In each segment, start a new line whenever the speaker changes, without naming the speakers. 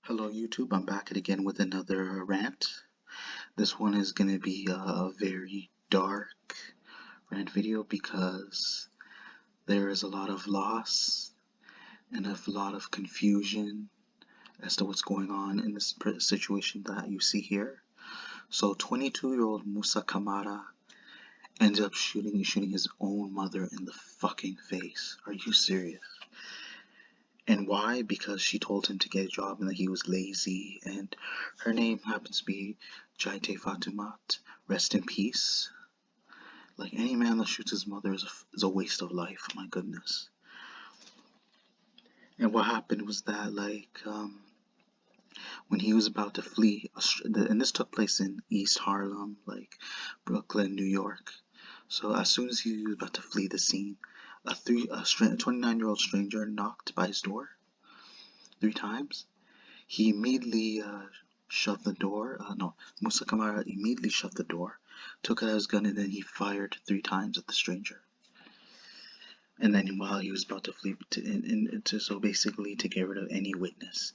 Hello YouTube, I'm back again with another rant. This one is going to be a very dark rant video because there is a lot of loss and a lot of confusion as to what's going on in this situation that you see here. So 22-year-old Musa Camara ended up shooting his own mother in the fucking face. Are you serious? And why? Because she told him to get a job and that he was lazy. And her name happens to be Jaite Fatumat. Rest in peace. Like, any man that shoots his mother is a waste of life. My goodness. And what happened was that, like, when he was about to flee, and this took place in East Harlem, like Brooklyn, New York. So as soon as he was about to flee the scene, a 29-year-old stranger knocked by his door 3 times. He immediately shoved the door. Musa Camara immediately shoved the door, took out his gun, and then he fired 3 times at the stranger. And then while he was about to flee, so basically to get rid of any witness,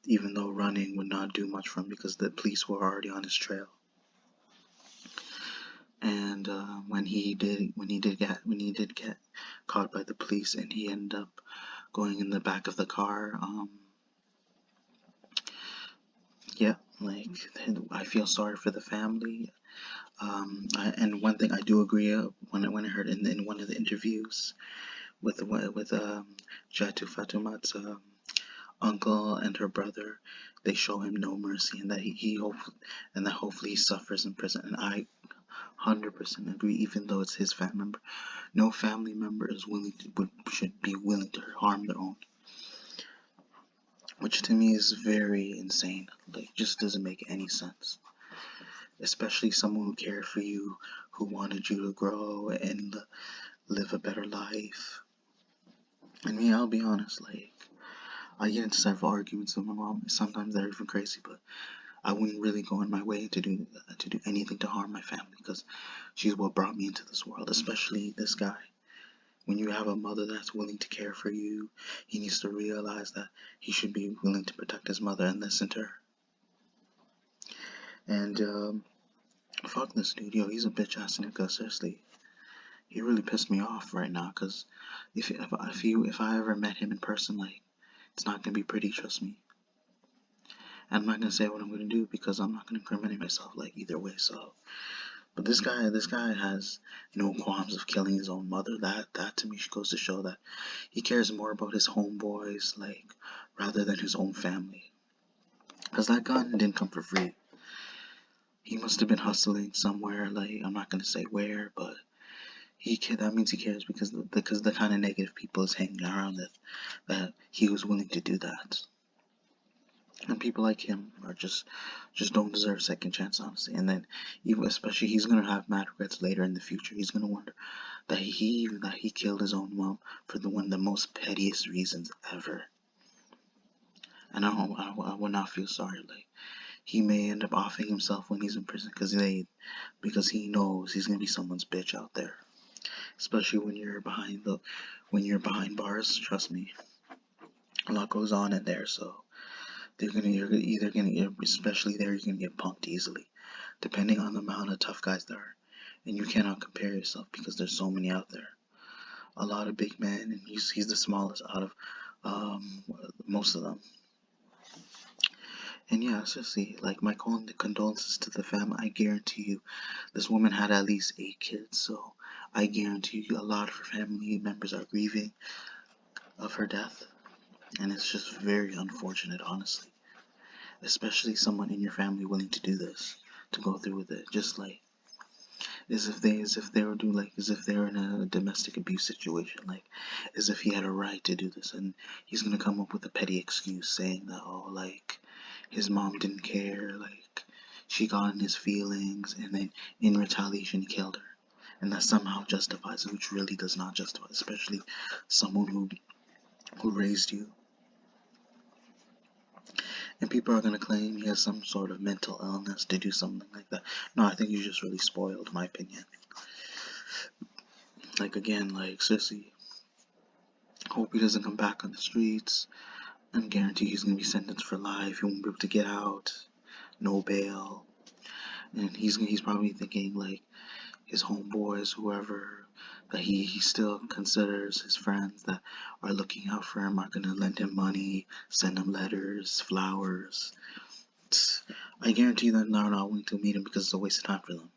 even though running would not do much for him because the police were already on his trail. And when he did get caught by the police, and he ended up going in the back of the car. Yeah, like, I feel sorry for the family. And one thing I do agree when I heard in one of the interviews with Jatu Fatumat's uncle and her brother, they show him no mercy, and that hopefully he suffers in prison. And I 100% agree, even though it's his family member. No family member is should be willing to harm their own, which to me is very insane. Like, just doesn't make any sense. Especially someone who cared for you, who wanted you to grow and live a better life. And me, I'll be honest, like, I get into several arguments with my mom. Sometimes they're even crazy, but I wouldn't really go in my way to do anything to harm my family, because she's what brought me into this world. Especially this guy. When you have a mother that's willing to care for you, he needs to realize that he should be willing to protect his mother and listen to her. And fuck this dude, yo, he's a bitch ass nigga. Seriously, he really pissed me off right now. Cause if I ever met him in person, like, it's not gonna be pretty. Trust me. And I'm not gonna say what I'm gonna do because I'm not gonna incriminate myself, like, either way. So, but this guy has no qualms of killing his own mother. That to me goes to show that he cares more about his homeboys, like, rather than his own family. Cause that gun didn't come for free. He must have been hustling somewhere. Like, I'm not gonna say where, but that means he cares, because the kind of negative people is hanging around that he was willing to do that. And people like him are just don't deserve a second chance, honestly. And then, even especially, he's gonna have mad regrets later in the future. He's gonna wonder that he killed his own mom for one of the most pettiest reasons ever. And I would not feel sorry. Like, he may end up offing himself when he's in prison because he knows he's gonna be someone's bitch out there. Especially when you're behind bars. Trust me, a lot goes on in there. So especially there, you're gonna get punked easily, depending on the amount of tough guys there are. And you cannot compare yourself because there's so many out there. A lot of big men, and he's the smallest out of most of them. And yeah, seriously, like, my condolences to the family. I guarantee you, this woman had at least 8 kids, so I guarantee you a lot of her family members are grieving of her death. And it's just very unfortunate, honestly. Especially someone in your family willing to do this, to go through with it, just like as if they were doing, like, as if they were in a domestic abuse situation, like, as if he had a right to do this, and he's gonna come up with a petty excuse saying that, oh, like, his mom didn't care, like, she got in his feelings, and then in retaliation he killed her, and that somehow justifies it, which really does not justify, especially someone who raised you. And people are going to claim he has some sort of mental illness to do something like that. No, I think he's just really spoiled, in my opinion. Like, again, like, seriously, hope he doesn't come back on the streets. and guarantee he's gonna be sentenced for life. He won't be able to get out, no bail, and he's probably thinking like his homeboys, whoever that he still considers his friends that are looking out for him are gonna lend him money, send him letters, flowers. I guarantee that they're not willing to meet him because it's a waste of time for them.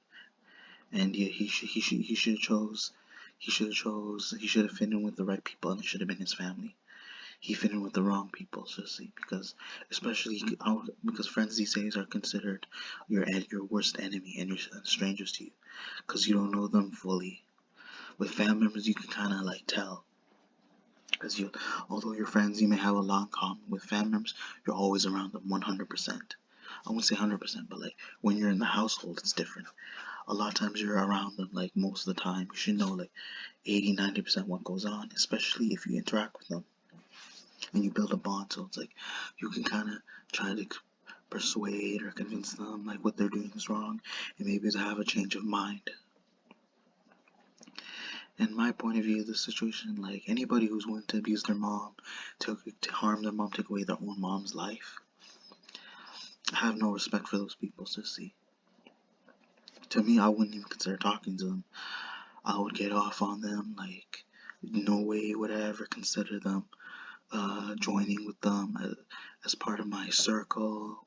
And yeah, he should have chose. He should have fit in with the right people, and it should have been his family. He fit in with the wrong people, seriously, because especially because friends these days are considered your worst enemy and you're strangers to you, because you don't know them fully. With family members, you can kind of like tell, because although you're friends, you may have a lot in common. With family members, you're always around them 100%. I wouldn't say 100%, but like when you're in the household, it's different. A lot of times you're around them like most of the time. You should know like 80-90% what goes on, especially if you interact with them and you build a bond. So it's like you can kind of try to persuade or convince them like what they're doing is wrong and maybe to have a change of mind. In my point of view of the situation, like anybody who's willing to abuse their mom, to harm their mom, take away their own mom's life, I have no respect for those people, sissy. To me, I wouldn't even consider talking to them. I would get off on them, like no way would I ever consider them joining with them as part of my circle,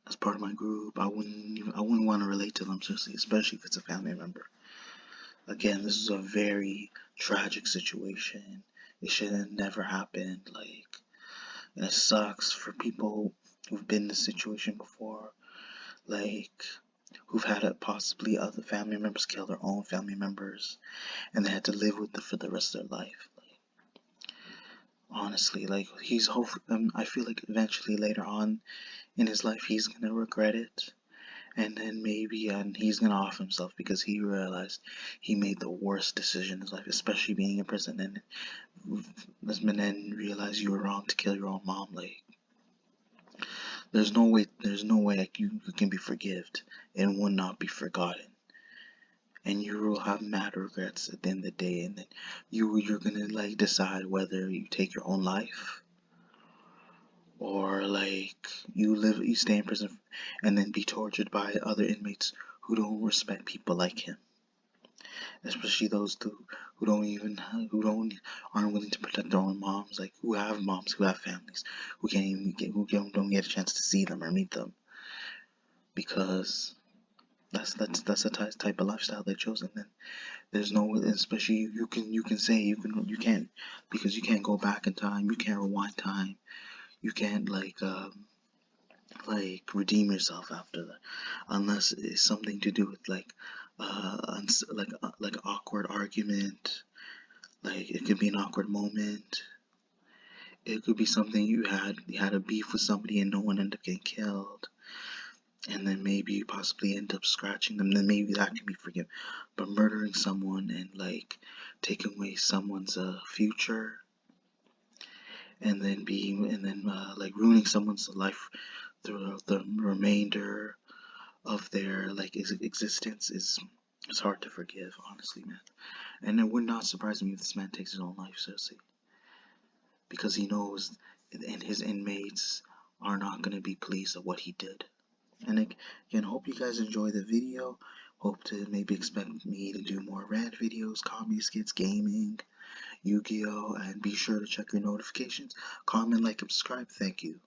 as part of my group. I wouldn't want to relate to them, seriously, especially if it's a family member. Again, this is a very tragic situation. It should have never happened. Like, and it sucks for people who've been in this situation before. Like, who've had possibly other family members kill their own family members, and they had to live with it for the rest of their life. Like, honestly, like he's hopefully. I feel like eventually later on in his life, he's gonna regret it. And then maybe he's gonna off himself because he realized he made the worst decision in his life, especially being in prison and then realize you were wrong to kill your own mom. Like there's no way like you can be forgived and will not be forgotten. And you will have mad regrets at the end of the day, and then you're gonna like decide whether you take your own life or like you stay in prison and then be tortured by other inmates who don't respect people like him, especially those who don't aren't willing to protect their own moms, like who have moms, who have families, who can't even get who don't get a chance to see them or meet them because that's the type of lifestyle they chose. And then there's no, especially you can say you can't, because you can't go back in time, you can't rewind time, you can't like redeem yourself after that, unless it's something to do with like awkward argument, like it could be an awkward moment, it could be something you had a beef with somebody and no one ended up getting killed, and then maybe you possibly end up scratching them, then maybe that can be forgiven. But murdering someone and like taking away someone's future, and then like ruining someone's life throughout the remainder of their like existence is it's hard to forgive, honestly, man. And it would not surprise me if this man takes his own life, seriously, because he knows and his inmates are not going to be pleased at what he did. And again, hope you guys enjoy the video. Hope to maybe expect me to do more rant videos, comedy skits, gaming, Yu-Gi-Oh, and be sure to check your notifications. Comment, like, and subscribe. Thank you.